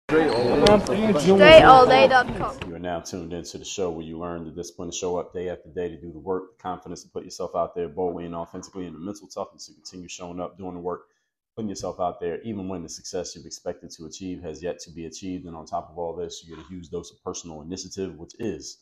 DreAllDay.com. You are now tuned into the show where you learn the discipline to show up day after day, to do the work, the confidence to put yourself out there boldly and authentically, and the mental toughness to continue showing up, doing the work, putting yourself out there, even when the success you've expected to achieve has yet to be achieved. And on top of all this, you get a huge dose of personal initiative, which is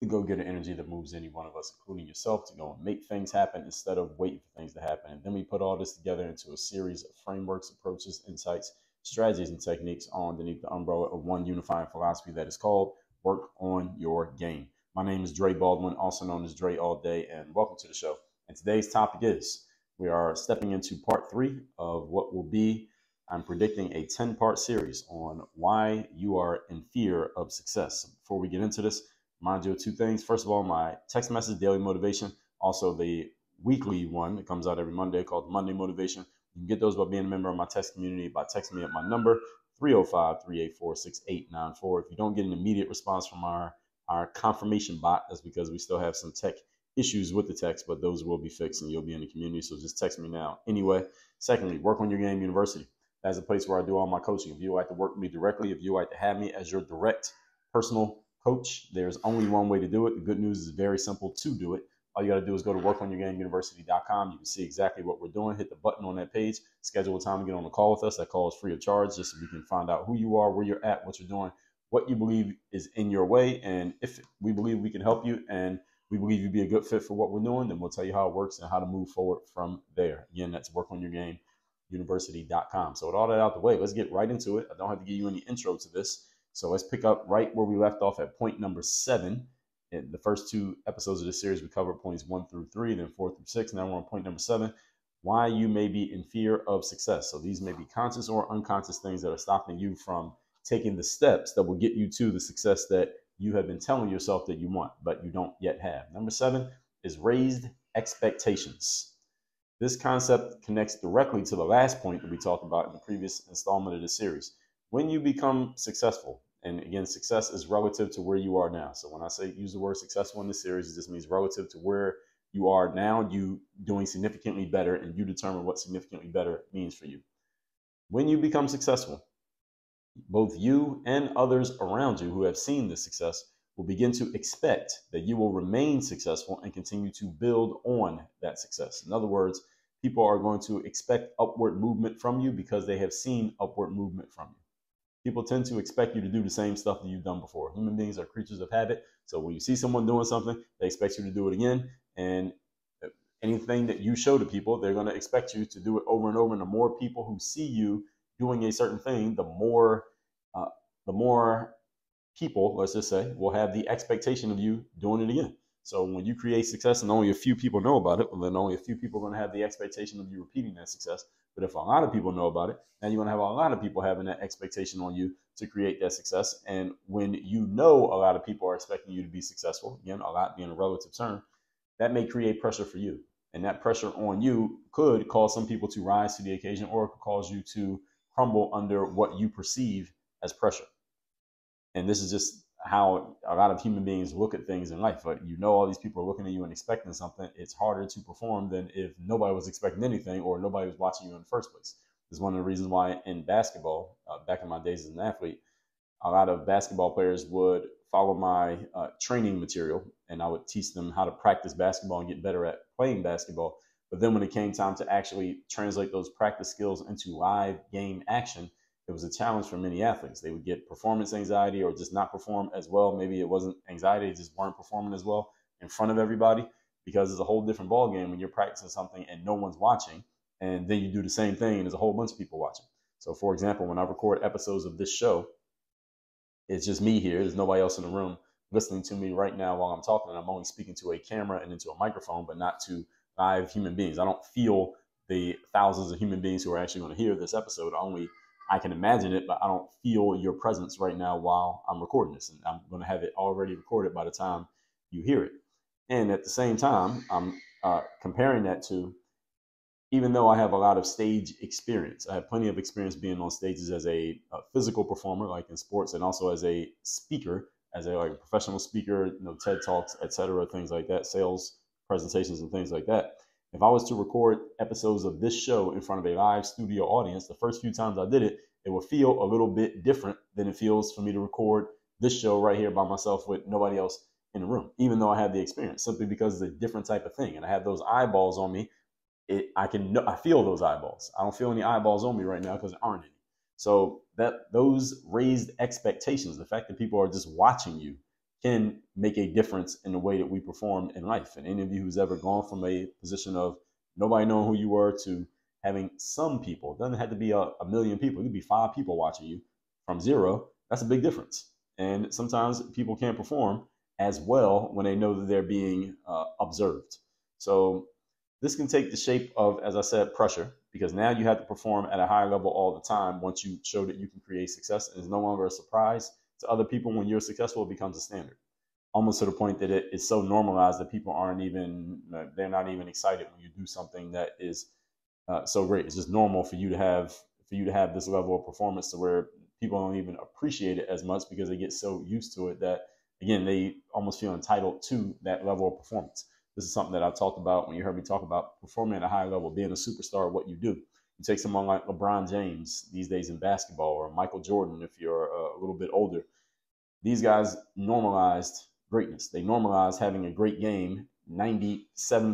the go-getter energy that moves any one of us, including yourself, to go and make things happen instead of waiting for things to happen. And then we put all this together into a series of frameworks, approaches, insights, strategies, and techniques underneath the umbrella of one unifying philosophy that is called work on your game. My name is Dre Baldwin, also known as Dre All Day, and welcome to the show. And today's topic is, we are stepping into part 3 of what will be, I'm predicting, a 10-part series on why you are in fear of success. Before we get into this, remind you of two things. First of all, my text message, Daily Motivation, also the weekly one that comes out every Monday called Monday Motivation. You can get those by being a member of my text community by texting me at my number, 305-384-6894. If you don't get an immediate response from our confirmation bot, that's because we still have some tech issues with the text, but those will be fixed and you'll be in the community. So just text me now. Anyway, secondly, Work on Your Game University. That's a place where I do all my coaching. If you would like to work with me directly, if you would like to have me as your direct personal coach, there's only one way to do it. The good news is very simple to do it. All you got to do is go to workonyourgameuniversity.com. You can see exactly what we're doing. Hit the button on that page, schedule a time to get on a call with us. That call is free of charge, just so we can find out who you are, where you're at, what you're doing, what you believe is in your way. And if we believe we can help you and we believe you'd be a good fit for what we're doing, then we'll tell you how it works and how to move forward from there. Again, that's workonyourgameuniversity.com. So with all that out the way, let's get right into it. I don't have to give you any intro to this. So let's pick up right where we left off at point number 7. In the first 2 episodes of this series, we covered points 1 through 3, then 4 through 6. Now we're on point number 7, why you may be in fear of success. So these may be conscious or unconscious things that are stopping you from taking the steps that will get you to the success that you have been telling yourself that you want, but you don't yet have. Number 7 is raised expectations. This concept connects directly to the last point that we talked about in the previous installment of this series. When you become successful, and again, success is relative to where you are now. So when I say use the word successful in this series, it just means relative to where you are now, you doing significantly better, and you determine what significantly better means for you. When you become successful, both you and others around you who have seen this success will begin to expect that you will remain successful and continue to build on that success. In other words, people are going to expect upward movement from you because they have seen upward movement from you. People tend to expect you to do the same stuff that you've done before. Human beings are creatures of habit. So when you see someone doing something, they expect you to do it again. And anything that you show to people, they're going to expect you to do it over and over. And the more people who see you doing a certain thing, the more people, let's just say, will have the expectation of you doing it again. So when you create success and only a few people know about it, well, then only a few people are going to have the expectation of you repeating that success. But if a lot of people know about it, then you're going to have a lot of people having that expectation on you to create that success. And when you know a lot of people are expecting you to be successful, again, a lot being a relative term, that may create pressure for you. And that pressure on you could cause some people to rise to the occasion, or it could cause you to crumble under what you perceive as pressure. And this is just how a lot of human beings look at things in life. But you know, all these people are looking at you and expecting something. It's harder to perform than if nobody was expecting anything or nobody was watching you in the first place. This is one of the reasons why in basketball, back in my days as an athlete, a lot of basketball players would follow my training material, and I would teach them how to practice basketball and get better at playing basketball. But then when it came time to actually translate those practice skills into live game action, it was a challenge for many athletes. They would get performance anxiety or just not perform as well. Maybe it wasn't anxiety, they just weren't performing as well in front of everybody, because it's a whole different ballgame when you're practicing something and no one's watching, and then you do the same thing and there's a whole bunch of people watching. So for example, when I record episodes of this show, it's just me here. There's nobody else in the room listening to me right now while I'm talking. And I'm only speaking to a camera and into a microphone, but not to live human beings. I don't feel the thousands of human beings who are actually going to hear this episode. I can imagine it, but I don't feel your presence right now while I'm recording this. And I'm going to have it already recorded by the time you hear it. And at the same time, I'm comparing that to, even though I have a lot of stage experience, I have plenty of experience being on stages as a physical performer, like in sports, and also as a speaker, as a professional speaker, TED Talks, etc., things like that, sales presentations and things like that. If I was to record episodes of this show in front of a live studio audience, the first few times I did it, it will feel a little bit different than it feels for me to record this show right here by myself with nobody else in the room, even though I have the experience, simply because it's a different type of thing. And I have those eyeballs on me. I feel those eyeballs. I don't feel any eyeballs on me right now because there aren't any. So those raised expectations, the fact that people are just watching you, can make a difference in the way that we perform in life. And any of you who's ever gone from a position of nobody knowing who you were to having some people, it doesn't have to be a million people, it could be 5 people watching you from 0, that's a big difference. And sometimes people can't perform as well when they know that they're being observed. So this can take the shape of, as I said, pressure, because now you have to perform at a high level all the time once you show that you can create success. And it's no longer a surprise to other people. When you're successful, it becomes a standard, almost to the point that it is so normalized that people they're not even excited when you do something that is so great. It's just normal for you to have this level of performance to where people don't even appreciate it as much because they get so used to it that, again, they almost feel entitled to that level of performance. This is something that I've talked about when you heard me talk about performing at a high level, being a superstar of what you do. You take someone like LeBron James these days in basketball, or Michael Jordan if you're a little bit older. These guys normalized greatness. They normalized having a great game 97%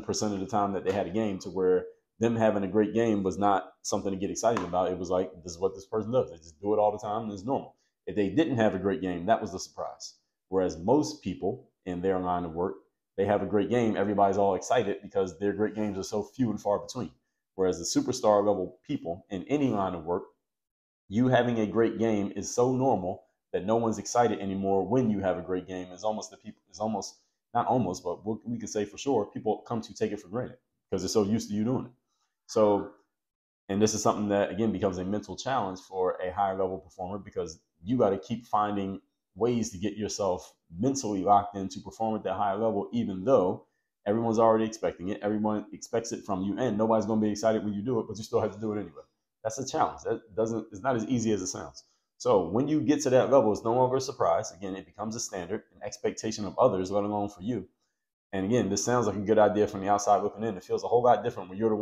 of the time that they had a game, to where them having a great game was not something to get excited about. It was like, this is what this person does. They just do it all the time and it's normal. If they didn't have a great game, that was the surprise. Whereas most people in their line of work, they have a great game, everybody's all excited because their great games are so few and far between. Whereas the superstar level people in any line of work, you having a great game is so normal that no one's excited anymore when you have a great game. It's almost not almost, but we can say for sure, people come to take it for granted because they're so used to you doing it. So, and this is something that, again, becomes a mental challenge for a high level performer, because you got to keep finding ways to get yourself mentally locked in to perform at that high level, even though everyone's already expecting it. Everyone expects it from you, and nobody's going to be excited when you do it, but you still have to do it anyway. That's a challenge. It's not as easy as it sounds. So when you get to that level, it's no longer a surprise. Again, it becomes a standard, an expectation of others, let alone for you. And again, this sounds like a good idea from the outside looking in. It feels a whole lot different when you're the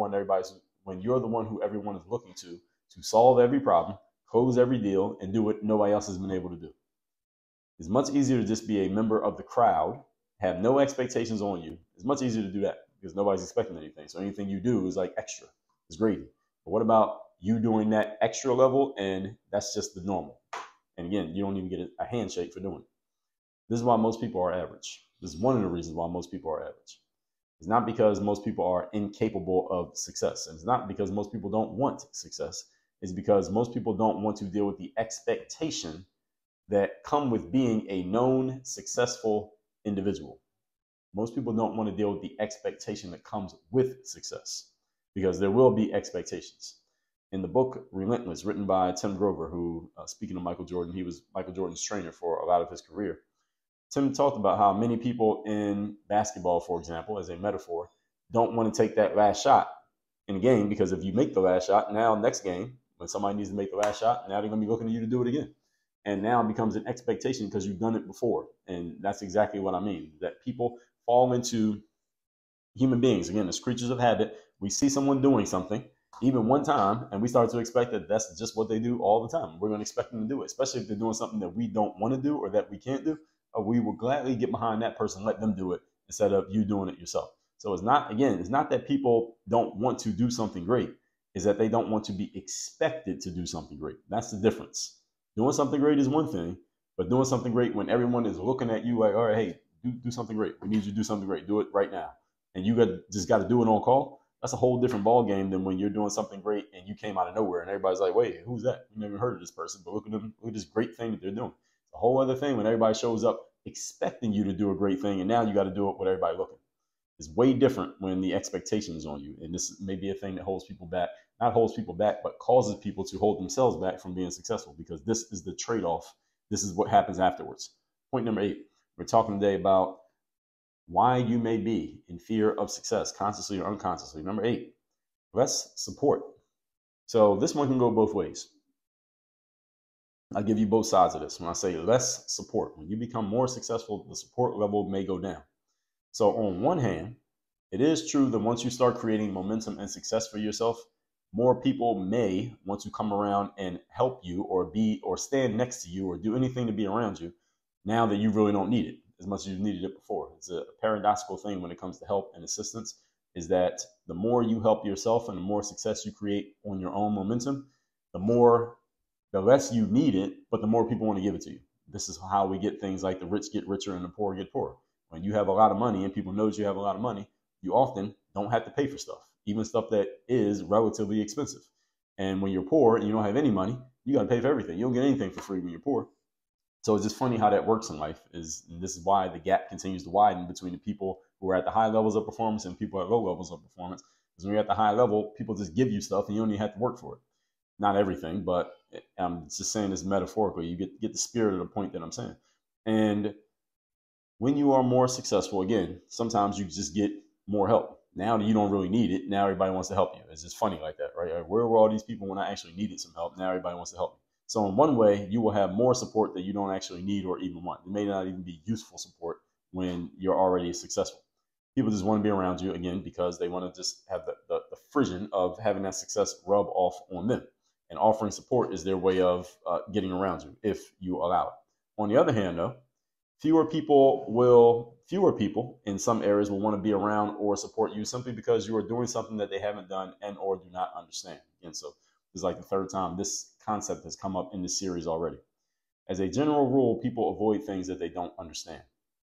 one who everyone is looking to solve every problem, close every deal, and do what nobody else has been able to do. It's much easier to just be a member of the crowd, have no expectations on you. It's much easier to do that because nobody's expecting anything. So anything you do is like extra. It's gravy. But what about you doing that extra level and that's just the normal? And again, you don't even get a handshake for doing it. This is why most people are average. This is one of the reasons why most people are average. It's not because most people are incapable of success. And it's not because most people don't want success. It's because most people don't want to deal with the expectation that come with being a known successful individual. Most people don't want to deal with the expectation that comes with success, because there will be expectations. In the book Relentless, written by Tim Grover, who, speaking of Michael Jordan, he was Michael Jordan's trainer for a lot of his career. Tim talked about how many people in basketball, for example, as a metaphor, don't want to take that last shot in a game, because if you make the last shot, now next game, when somebody needs to make the last shot, now they're going to be looking at you to do it again. And now it becomes an expectation because you've done it before. And that's exactly what I mean, that people fall into, human beings, again, as creatures of habit. We see someone doing something, even one time, and we start to expect that that's just what they do all the time. We're going to expect them to do it, especially if they're doing something that we don't want to do or that we can't do. We will gladly get behind that person, let them do it instead of you doing it yourself. So it's not that people don't want to do something great. It's that they don't want to be expected to do something great. That's the difference. Doing something great is one thing, but doing something great when everyone is looking at you like, all right, hey, do something great. We need you to do something great. Do it right now. And you just got to do it on call. That's a whole different ball game than when you're doing something great and you came out of nowhere and everybody's like, wait, who's that? We never heard of this person, but look at them. Look at this great thing that they're doing. It's a whole other thing when everybody shows up expecting you to do a great thing, and now you got to do it with everybody looking. It's way different when the expectation is on you. And this may be a thing that holds people back, not holds people back, but causes people to hold themselves back from being successful, because this is the trade-off. This is what happens afterwards. Point number 8, we're talking today about why you may be in fear of success, consciously or unconsciously. Number 8, less support. So this one can go both ways. I'll give you both sides of this. When I say less support, when you become more successful, the support level may go down. So on one hand, it is true that once you start creating momentum and success for yourself, more people may want to come around and help you or stand next to you or do anything to be around you now that you really don't need it as much as you needed it before. It's a paradoxical thing when it comes to help and assistance, is that the more you help yourself and the more success you create on your own momentum, the less you need it, but the more people want to give it to you. This is how we get things like the rich get richer and the poor get poorer. When you have a lot of money and people knows you have a lot of money, you often don't have to pay for stuff, even stuff that is relatively expensive. And when you're poor and you don't have any money, you got to pay for everything. You don't get anything for free when you're poor. So it's just funny how that works in life. And this is why the gap continues to widen between the people who are at the high levels of performance and people at low levels of performance. Because when you're at the high level, people just give you stuff and you don't even have to work for it. Not everything, but I'm just saying this metaphorically. You get the spirit of the point that I'm saying. And when you are more successful, again, sometimes you just get more help. Now that you don't really need it, now everybody wants to help you. It's just funny like that, right? Where were all these people when I actually needed some help? Now everybody wants to help me. So in one way, you will have more support that you don't actually need or even want. It may not even be useful support when you're already successful. People just want to be around you, again, because they want to just have the frisson of having that success rub off on them. And offering support is their way of getting around you if you allow it. On the other hand, though, fewer people in some areas will want to be around or support you simply because you are doing something that they haven't done and or do not understand. And so this is like the third time this concept has come up in this series already. As a general rule, people avoid things that they don't understand.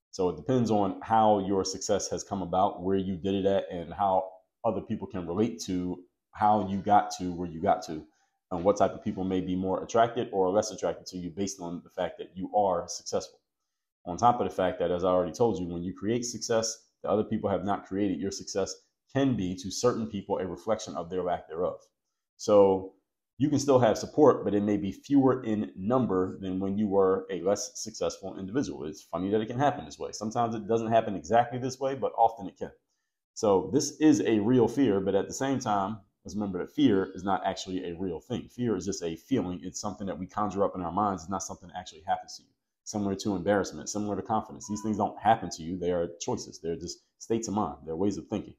So it depends on how your success has come about, where you did it at, and how other people can relate to how you got to where you got to, and what type of people may be more attracted or less attracted to you based on the fact that you are successful. On top of the fact that, as I already told you, when you create success that other people have not created, your success can be, to certain people, a reflection of their lack thereof. So you can still have support, but it may be fewer in number than when you were a less successful individual. It's funny that it can happen this way. Sometimes it doesn't happen exactly this way, but often it can. So this is a real fear, but at the same time, let's remember that fear is not actually a real thing. Fear is just a feeling. It's something that we conjure up in our minds. It's not something that actually happens to you. Similar to embarrassment, similar to confidence. These things don't happen to you. They are choices. They're just states of mind. They're ways of thinking.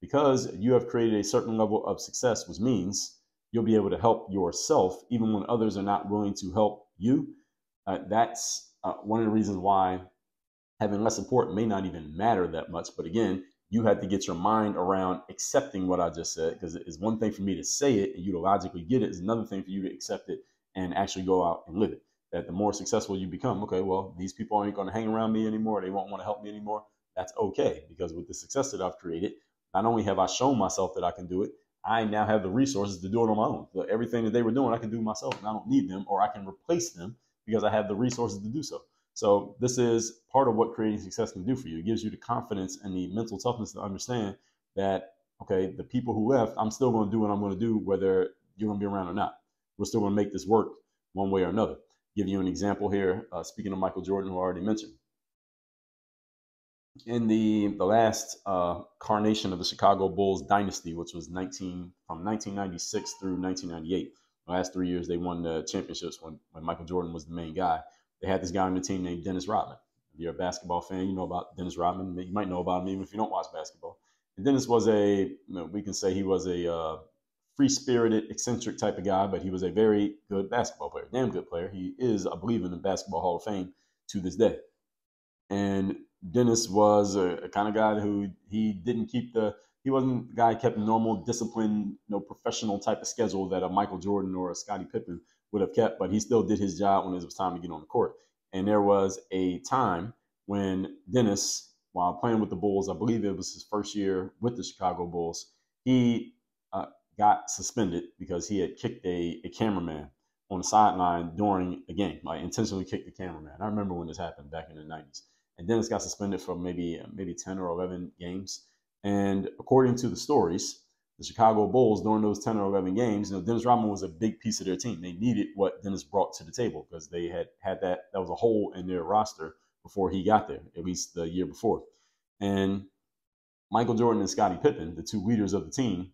Because you have created a certain level of success, which means you'll be able to help yourself even when others are not willing to help you. That's one of the reasons why having less support may not even matter that much. But again, you have to get your mind around accepting what I just said, because it's one thing for me to say it and you to logically get it. It's another thing for you to accept it and actually go out and live it. That the more successful you become, okay, well, these people aren't going to hang around me anymore. They won't want to help me anymore. That's okay, because with the success that I've created, not only have I shown myself that I can do it, I now have the resources to do it on my own. So everything that they were doing, I can do myself, and I don't need them, or I can replace them because I have the resources to do so. So this is part of what creating success can do for you. It gives you the confidence and the mental toughness to understand that, okay, the people who left, I'm still going to do what I'm going to do, whether you're going to be around or not. We're still going to make this work one way or another. Give you an example here, speaking of Michael Jordan, who I already mentioned. In the last carnation of the Chicago Bulls dynasty, which was from 1996 through 1998, the last 3 years they won the championships when Michael Jordan was the main guy. They had this guy on the team named Dennis Rodman. If you're a basketball fan, you know about Dennis Rodman. You might know about him even if you don't watch basketball. And Dennis was we can say he was a free-spirited, eccentric type of guy, but he was a very good basketball player, damn good player. He is, I believe, in the Basketball Hall of Fame to this day. And Dennis was a kind of guy who he wasn't the guy who kept a normal, disciplined, professional type of schedule that a Michael Jordan or a Scottie Pippen would have kept, but he still did his job when it was time to get on the court. And there was a time when Dennis, while playing with the Bulls, I believe it was his first year with the Chicago Bulls, he got suspended because he had kicked a cameraman on the sideline during a game, like intentionally kicked the cameraman. I remember when this happened back in the 90s. And Dennis got suspended for maybe 10 or 11 games. And according to the stories, the Chicago Bulls, during those 10 or 11 games, Dennis Rodman was a big piece of their team. They needed what Dennis brought to the table because they had that was a hole in their roster before he got there, at least the year before. And Michael Jordan and Scottie Pippen, the two leaders of the team,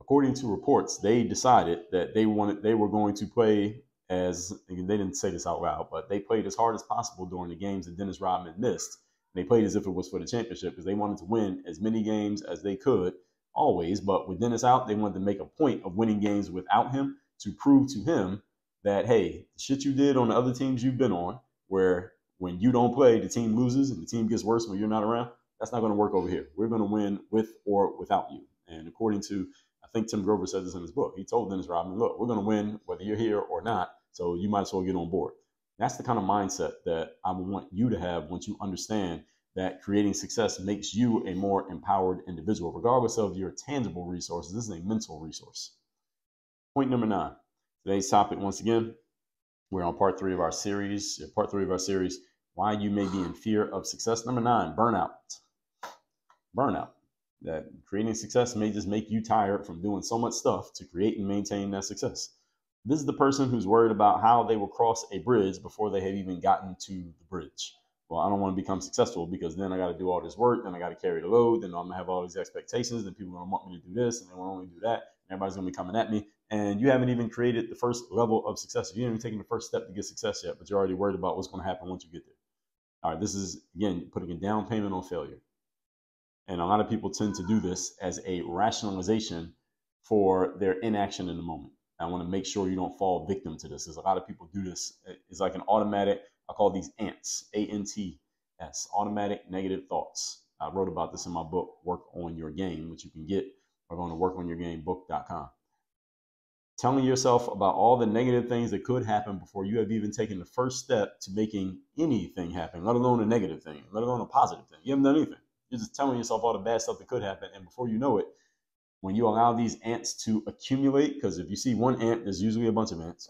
according to reports, they decided that they were going to play as, they didn't say this out loud, but they played as hard as possible during the games that Dennis Rodman missed. They played as if it was for the championship because they wanted to win as many games as they could always, but with Dennis out, they wanted to make a point of winning games without him to prove to him that, hey, the shit you did on the other teams you've been on, where when you don't play, the team loses and the team gets worse when you're not around, that's not going to work over here. We're going to win with or without you. And according to, I think Tim Grover said this in his book, he told Dennis Rodman, look, we're going to win whether you're here or not, so you might as well get on board. That's the kind of mindset that I want you to have once you understand that creating success makes you a more empowered individual, regardless of your tangible resources. This is a mental resource. Point number 9. Today's topic, once again, we're on part 3 of our series. Why you may be in fear of success. Number 9, burnout. Burnout. That creating success may just make you tired from doing so much stuff to create and maintain that success. This is the person who's worried about how they will cross a bridge before they have even gotten to the bridge. Well, I don't want to become successful because then I got to do all this work, then I got to carry the load, then I'm going to have all these expectations, then people are going to want me to do this, and they will only do that, and everybody's going to be coming at me, and you haven't even created the first level of success. You haven't even taken the first step to get success yet, but you're already worried about what's going to happen once you get there. All right, this is, again, putting a down payment on failure. And a lot of people tend to do this as a rationalization for their inaction in the moment. I want to make sure you don't fall victim to this, because a lot of people do this. It's like an automatic, I call these ANTs, A-N-T-S, automatic negative thoughts. I wrote about this in my book, Work on Your Game, which you can get by going to workonyourgamebook.com. Telling yourself about all the negative things that could happen before you have even taken the first step to making anything happen, let alone a negative thing, let alone a positive thing. You haven't done anything. You're just telling yourself all the bad stuff that could happen. And before you know it, when you allow these ants to accumulate, because if you see one ant, there's usually a bunch of ants.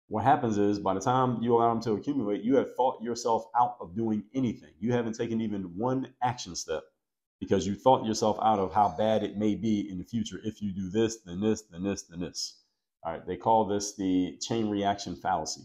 What happens is by the time you allow them to accumulate, you have thought yourself out of doing anything. You haven't taken even one action step because you thought yourself out of how bad it may be in the future. If you do this, then this, then this, then this. All right. They call this the chain reaction fallacy.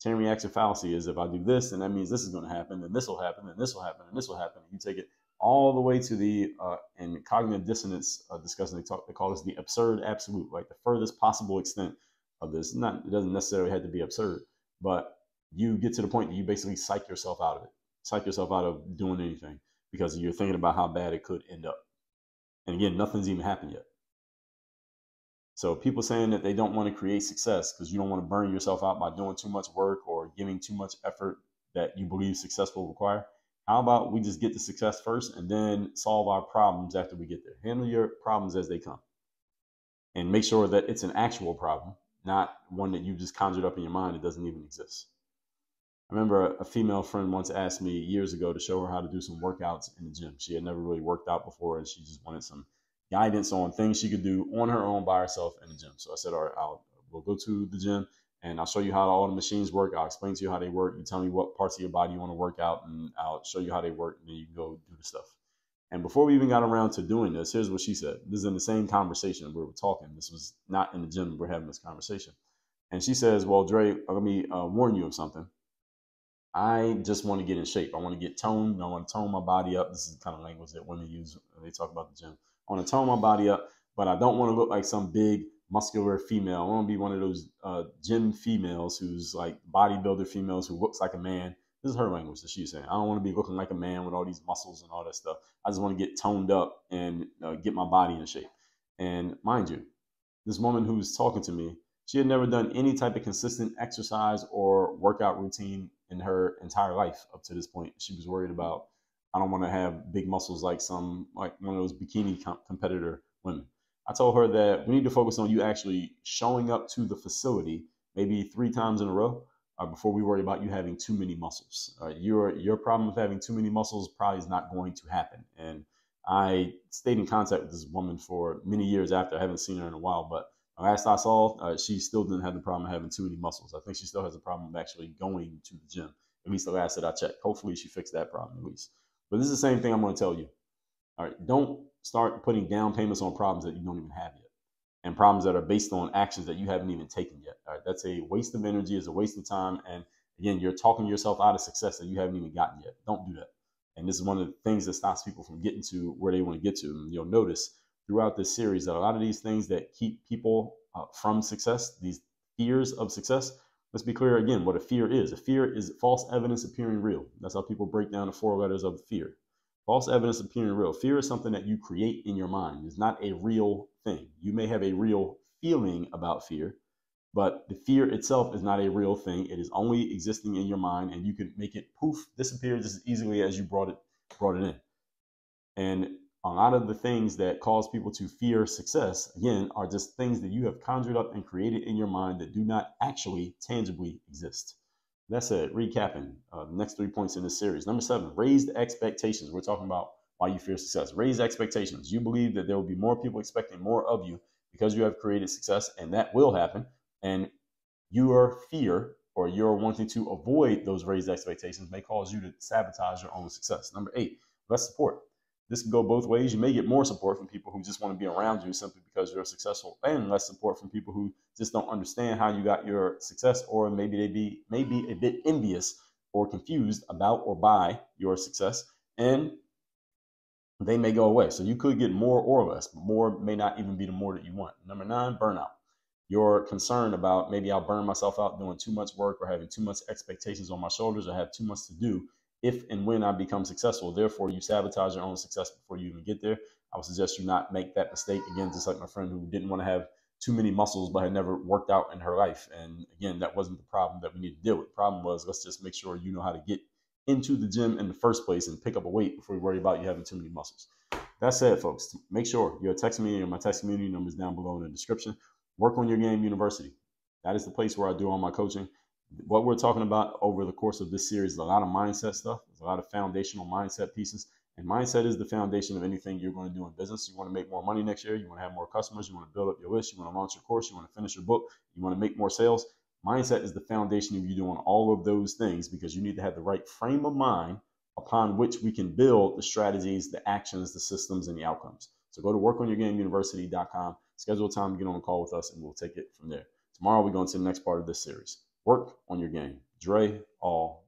Chain reaction fallacy is if I do this, then that means this is going to happen, then this will happen, and this will happen, and this will happen. And you take it all the way to the, in cognitive dissonance discussion, they call this the absurd absolute, like the furthest possible extent of this. It doesn't necessarily have to be absurd, but you get to the point that you basically psych yourself out of it, psych yourself out of doing anything because you're thinking about how bad it could end up. And again, nothing's even happened yet. So people saying that they don't want to create success because you don't want to burn yourself out by doing too much work or giving too much effort that you believe success will require. How about we just get to success first and then solve our problems after we get there? Handle your problems as they come and make sure that it's an actual problem, not one that you just conjured up in your mind that doesn't even exist. I remember a female friend once asked me years ago to show her how to do some workouts in the gym. She had never really worked out before and she just wanted some guidance on things she could do on her own by herself in the gym. So I said, all right, we'll go to the gym and I'll show you how all the machines work. I'll explain to you how they work. You tell me what parts of your body you want to work out and I'll show you how they work and then you can go do the stuff. And before we even got around to doing this, here's what she said. This is in the same conversation we were talking. This was not in the gym. We're having this conversation. And she says, well, Dre, let me warn you of something. I just want to get in shape. I want to get toned. I want to tone my body up. This is the kind of language that women use when they talk about the gym. I want to tone my body up, but I don't want to look like some big muscular female. I want to be one of those gym females who's like bodybuilder females who looks like a man. This is her language that she's saying. I don't want to be looking like a man with all these muscles and all that stuff. I just want to get toned up and get my body in shape. And mind you, this woman who's talking to me, she had never done any type of consistent exercise or workout routine in her entire life up to this point. She was worried about, I don't want to have big muscles like one of those bikini competitor women. I told her that we need to focus on you actually showing up to the facility maybe 3 times in a row before we worry about you having too many muscles. Your problem with having too many muscles probably is not going to happen. And I stayed in contact with this woman for many years after. I haven't seen her in a while, but last I saw, she still didn't have the problem of having too many muscles. I think she still has a problem of actually going to the gym, at least the last that I checked. Hopefully she fixed that problem at least. But this is the same thing I'm going to tell you. All right, don't start putting down payments on problems that you don't even have yet and problems that are based on actions that you haven't even taken yet. All right, that's a waste of energy, it's a waste of time. And again, you're talking yourself out of success that you haven't even gotten yet. Don't do that. And this is one of the things that stops people from getting to where they want to get to. And you'll notice throughout this series that a lot of these things that keep people from success, these fears of success, let's be clear again what a fear is. A fear is false evidence appearing real. That's how people break down the 4 letters of fear. False evidence appearing real. Fear is something that you create in your mind. It's not a real thing. You may have a real feeling about fear, but the fear itself is not a real thing. It is only existing in your mind, and you can make it poof, disappear just as easily as you brought it in. And a lot of the things that cause people to fear success, again, are just things that you have conjured up and created in your mind that do not actually tangibly exist. That's it. Recapping the next 3 points in this series. Number 7, raised expectations. We're talking about why you fear success. Raised expectations. You believe that there will be more people expecting more of you because you have created success, and that will happen. And your fear or your wanting to avoid those raised expectations may cause you to sabotage your own success. Number 8, less support. This can go both ways. You may get more support from people who just want to be around you simply because you're successful, and less support from people who just don't understand how you got your success, or maybe they be a bit envious or confused about or by your success, and they may go away. So you could get more or less, but more may not even be the more that you want. Number 9, burnout. You're concerned about, maybe I'll burn myself out doing too much work or having too much expectations on my shoulders or have too much to do if and when I become successful. Therefore, you sabotage your own success before you even get there. I would suggest you not make that mistake again, just like my friend who didn't want to have too many muscles but had never worked out in her life. And again, that wasn't the problem that we need to deal with. The problem was, let's just make sure you know how to get into the gym in the first place and pick up a weight before you worry about you having too many muscles. That's it, folks. Make sure you're texting me, or my text community number is down below in the description. Work on Your Game University. That is the place where I do all my coaching. What we're talking about over the course of this series is a lot of mindset stuff. There's a lot of foundational mindset pieces. And mindset is the foundation of anything you're going to do in business. You want to make more money next year. You want to have more customers. You want to build up your list. You want to launch your course. You want to finish your book. You want to make more sales. Mindset is the foundation of you doing all of those things, because you need to have the right frame of mind upon which we can build the strategies, the actions, the systems, and the outcomes. So go to workonyourgameuniversity.com, schedule a time to get on a call with us, and we'll take it from there. Tomorrow, we go into the next part of this series. Work on your game. Dre, all